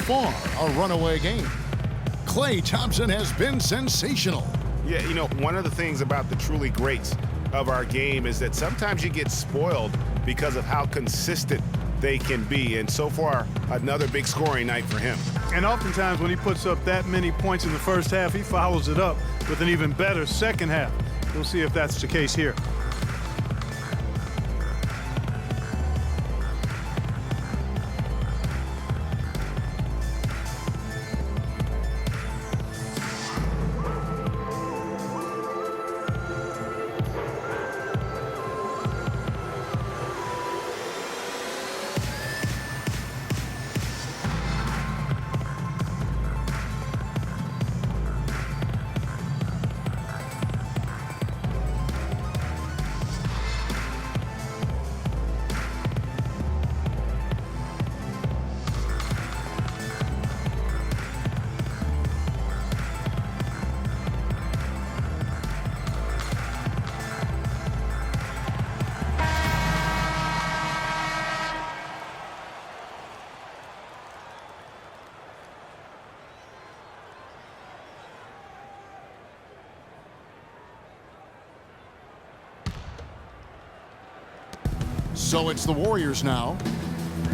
far a runaway game. Klay Thompson has been sensational. Yeah, you know, one of the things about the truly greats of our game is that sometimes you get spoiled because of how consistent they can be. And so far, another big scoring night for him. And oftentimes when he puts up that many points in the first half, he follows it up with an even better second half. We'll see if that's the case here. So it's the Warriors now.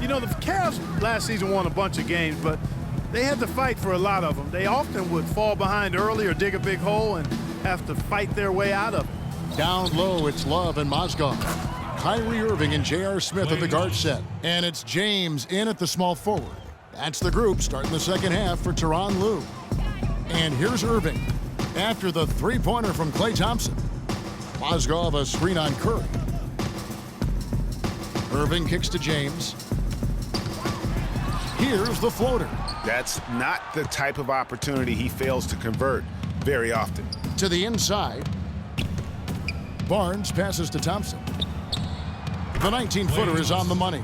You know, the Cavs last season won a bunch of games, but they had to fight for a lot of them. They often would fall behind early or dig a big hole and have to fight their way out of it. Down low, it's Love and Mozgov. Kyrie Irving and J.R. Smith at the guard set. And it's James in at the small forward. That's the group starting the second half for Tyronn Lue. And here's Irving after the three-pointer from Klay Thompson. Mozgov a screen on Curry. Irving kicks to James. Here's the floater. That's not the type of opportunity he fails to convert very often. To the inside. Barnes passes to Thompson. The 19-footer is on the money.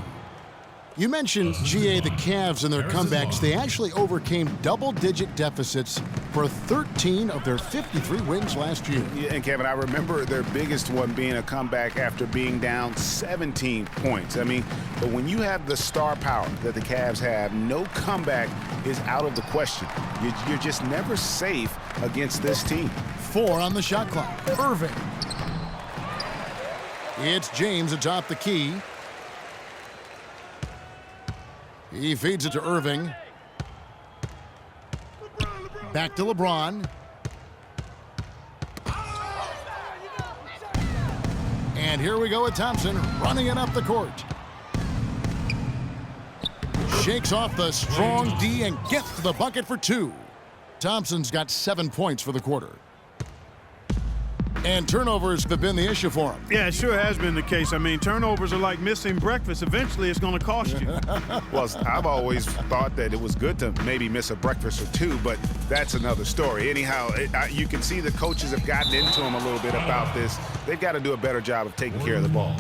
You mentioned, GA, the Cavs and their comebacks. They actually overcame double-digit deficits for 13 of their 53 wins last year. Yeah, and Kevin, I remember their biggest one being a comeback after being down 17 points. I mean, but when you have the star power that the Cavs have, no comeback is out of the question. You're just never safe against this team. 4 on the shot clock. Irving. It's James atop the key. He feeds it to Irving. Back to LeBron. And here we go with Thompson running it up the court. Shakes off the strong D and gets to the bucket for 2. Thompson's got 7 points for the quarter. And turnovers have been the issue for him. Yeah, it sure has been the case. I mean, turnovers are like missing breakfast. Eventually, it's going to cost you. Well, I've always thought that it was good to maybe miss a breakfast or two, but that's another story. Anyhow, you can see the coaches have gotten into him a little bit about this. They've got to do a better job of taking care of the ball.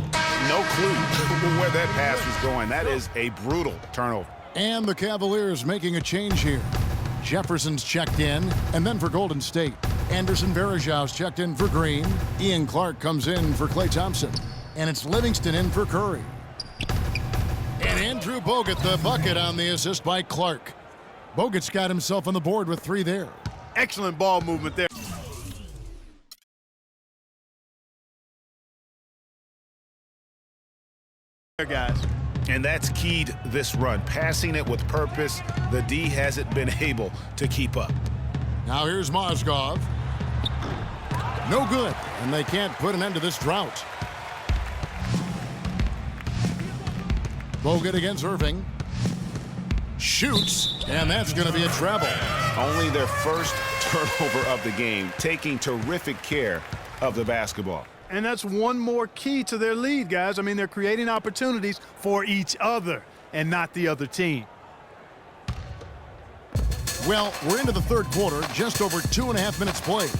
No clue where that pass was going. That is a brutal turnover. And the Cavaliers making a change here. Jefferson's checked in, and then for Golden State. Anderson Varejau's checked in for Green. Ian Clark comes in for Klay Thompson. And it's Livingston in for Curry. And Andrew Bogut, the bucket on the assist by Clark. Bogut's got himself on the board with 3 there. Excellent ball movement there. Guys. And that's keyed this run. Passing it with purpose. The D hasn't been able to keep up. Now here's Mozgov. No good, and they can't put an end to this drought. Bogut against Irving. Shoots, and that's going to be a travel. Only their first turnover of the game, taking terrific care of the basketball. And that's one more key to their lead, guys. I mean, they're creating opportunities for each other and not the other team. Well, we're into the third quarter, just over 2.5 minutes played.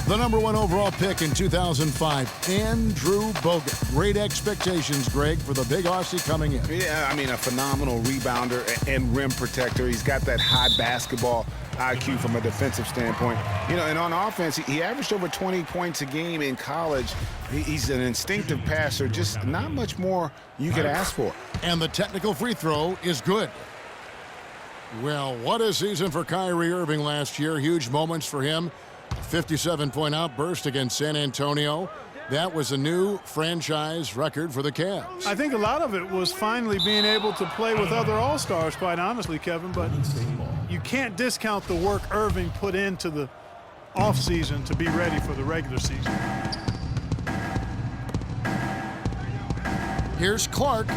The #1 overall pick in 2005, Andrew Bogut. Great expectations, Greg, for the big Aussie coming in. Yeah, I mean, a phenomenal rebounder and rim protector. He's got that high basketball IQ from a defensive standpoint. You know, and on offense, he averaged over 20 points a game in college. He's an instinctive passer, just not much more you could ask for. And the technical free throw is good. Well, what a season for Kyrie Irving last year. Huge moments for him. A 57-point outburst against San Antonio. That was a new franchise record for the Cavs. I think a lot of it was finally being able to play with other All-Stars, quite honestly, Kevin. But you can't discount the work Irving put into the offseason to be ready for the regular season. Here's Clark.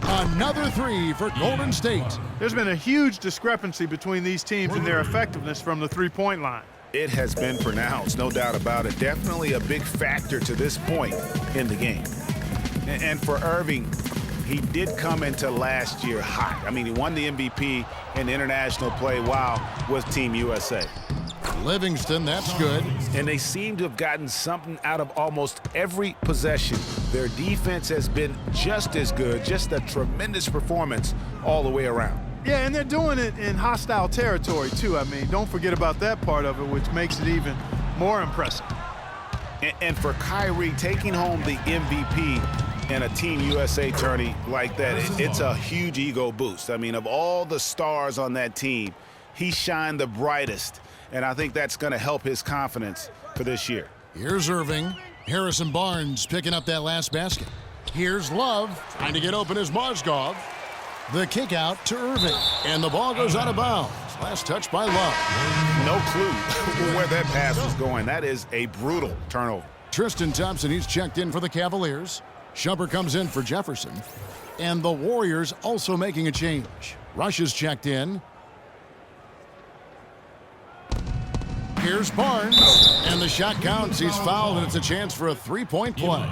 Another three for Golden State. There's been a huge discrepancy between these teams in their effectiveness from the three-point line. It has been pronounced, no doubt about it. Definitely a big factor to this point in the game. And for Irving, he did come into last year hot. I mean, he won the MVP in international play while with Team USA. Livingston, that's good. And they seem to have gotten something out of almost every possession. Their defense has been just as good, just a tremendous performance all the way around. Yeah, and they're doing it in hostile territory, too. I mean, don't forget about that part of it, which makes it even more impressive. And for Kyrie, taking home the MVP in a Team USA tourney like that, it's a huge ego boost. I mean, of all the stars on that team, he shined the brightest, and I think that's going to help his confidence for this year. Here's Irving. Harrison Barnes picking up that last basket. Here's Love trying to get open as Mozgov. The kick out to Irving, and the ball goes out of bounds. Last touch by Love. No clue where that pass was going. That is a brutal turnover. Tristan Thompson, he's checked in for the Cavaliers. Shumpert comes in for Jefferson. And the Warriors also making a change. Rush is checked in. Here's Barnes, and the shot counts. He's fouled, and it's a chance for a three-point play.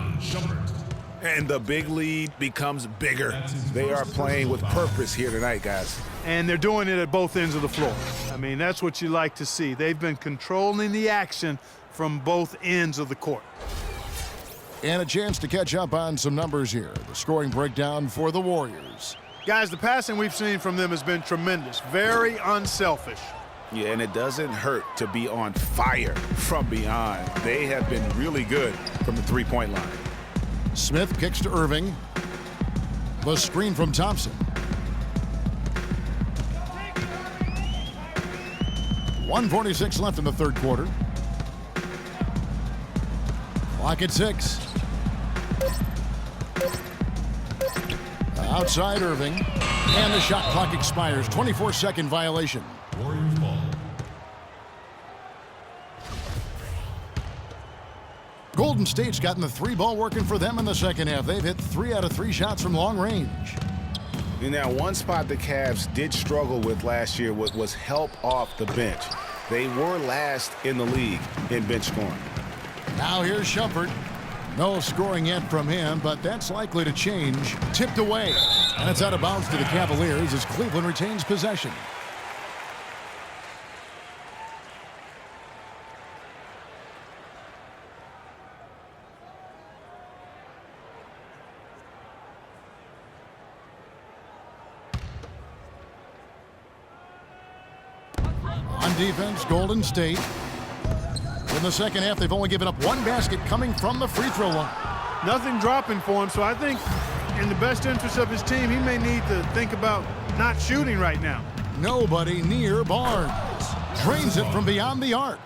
And the big lead becomes bigger. They are playing with purpose here tonight, guys. And they're doing it at both ends of the floor. I mean, that's what you like to see. They've been controlling the action from both ends of the court. And a chance to catch up on some numbers here. The scoring breakdown for the Warriors. Guys, the passing we've seen from them has been tremendous. Very unselfish. Yeah, and it doesn't hurt to be on fire from beyond. They have been really good from the three-point line. Smith kicks to Irving. The screen from Thompson. 1:46 left in the third quarter. Clock at 6. Outside Irving. And the shot clock expires. 24-second violation. Warriors ball. Golden State's gotten the three ball working for them in the second half. They've hit 3 out of 3 shots from long range. And now one spot the Cavs did struggle with last year was help off the bench. They were last in the league in bench scoring. Now here's Shumpert. No scoring yet from him, but that's likely to change. Tipped away. And it's out of bounds to the Cavaliers as Cleveland retains possession. On defense, Golden State. In the second half, they've only given up 1 basket coming from the free throw line. Nothing dropping for him, so I think in the best interest of his team, he may need to think about not shooting right now. Nobody near Barnes. Drains it from beyond the arc.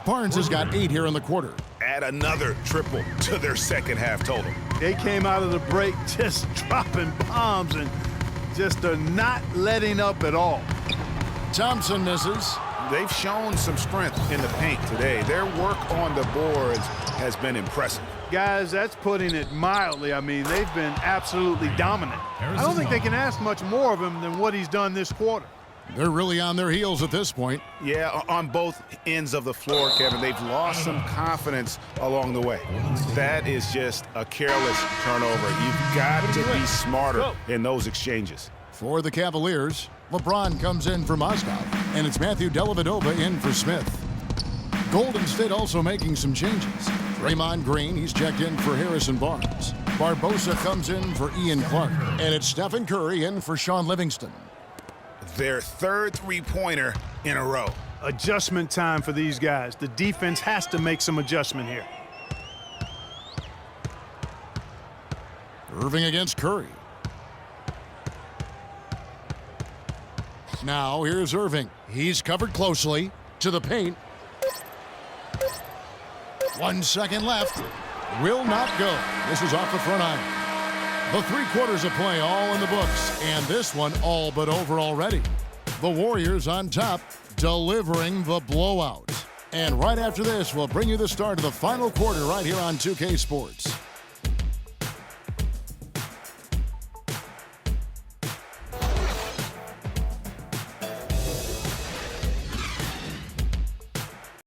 Barnes has got 8 here in the quarter. Add another triple to their second half total. They came out of the break just dropping bombs and just are not letting up at all. Thompson misses. They've shown some strength in the paint today. Their work on the boards has been impressive. Guys, that's putting it mildly. I mean, they've been absolutely dominant. I don't think they can ask much more of him than what he's done this quarter. They're really on their heels at this point. Yeah, on both ends of the floor, Kevin. They've lost some confidence along the way. That is just a careless turnover. You've got to be smarter in those exchanges. For the Cavaliers, LeBron comes in for Mozgov, and it's Matthew Dellavedova in for Smith. Golden State also making some changes. Draymond Green, he's checked in for Harrison Barnes. Barbosa comes in for Ian Clark, and it's Stephen Curry in for Sean Livingston. Their third three-pointer in a row. Adjustment time for these guys. The defense has to make some adjustment here. Irving against Curry. Now here's Irving. He's covered closely to the paint. 1 second left. Will not go. This is off the front iron. The 3 quarters of play all in the books, and this one all but over already. The Warriors on top, delivering the blowout. And right after this, we'll bring you the start of the final quarter right here on 2K Sports.